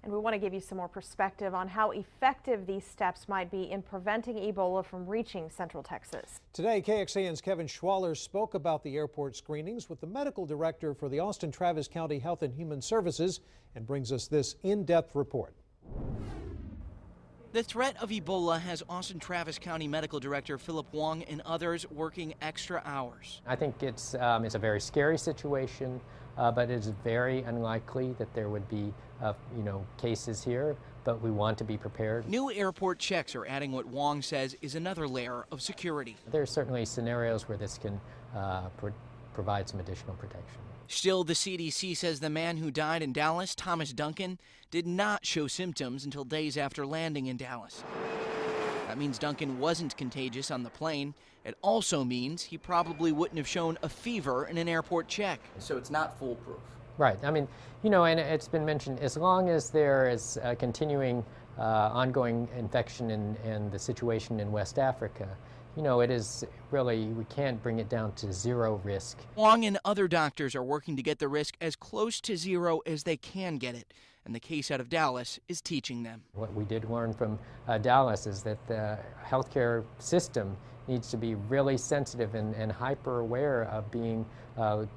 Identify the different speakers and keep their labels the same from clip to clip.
Speaker 1: And we want to give you some more perspective on how effective these steps might be in preventing Ebola from reaching Central Texas.
Speaker 2: Today, KXAN's Kevin Schwaller spoke about the airport screenings with the medical director for the Austin-Travis County Health and Human Services and brings us this in-depth report.
Speaker 3: The threat of Ebola has Austin-Travis County Medical Director Philip Wong and others working extra hours.
Speaker 4: I think it's a very scary situation, but it's very unlikely that there would be, cases here. But we want to be prepared.
Speaker 3: New airport checks are adding what Wong says is another layer of security.
Speaker 4: There are certainly scenarios where this can provide some additional protection.
Speaker 3: Still, the CDC says the man who died in Dallas, Thomas Duncan, did not show symptoms until days after landing in Dallas. That means Duncan wasn't contagious on the plane. It also means he probably wouldn't have shown a fever in an airport check.
Speaker 5: So it's not foolproof.
Speaker 4: Right. I mean, and it's been mentioned, as long as there is a continuing ongoing infection in the situation in West Africa, it is really, we can't bring it down to zero risk.
Speaker 3: Wong and other doctors are working to get the risk as close to zero as they can get it. And the case out of Dallas is teaching them.
Speaker 4: What we did learn from Dallas is that the healthcare system needs to be really sensitive and hyper aware of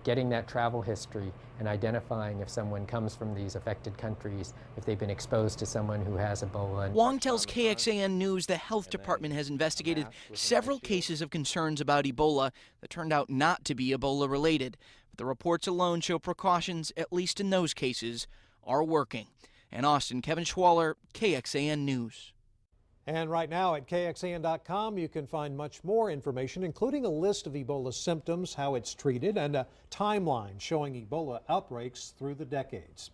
Speaker 4: getting that travel history and identifying if someone comes from these affected countries, if they've been exposed to someone who has Ebola.
Speaker 3: Wong tells KXAN News the health department has investigated several cases of concerns about Ebola that turned out not to be Ebola related. But the reports alone show precautions, at least in those cases, are working. In Austin, Kevin Schwaller, KXAN News.
Speaker 2: And right now at KXAN.com, you can find much more information, including a list of Ebola symptoms, how it's treated, and a timeline showing Ebola outbreaks through the decades.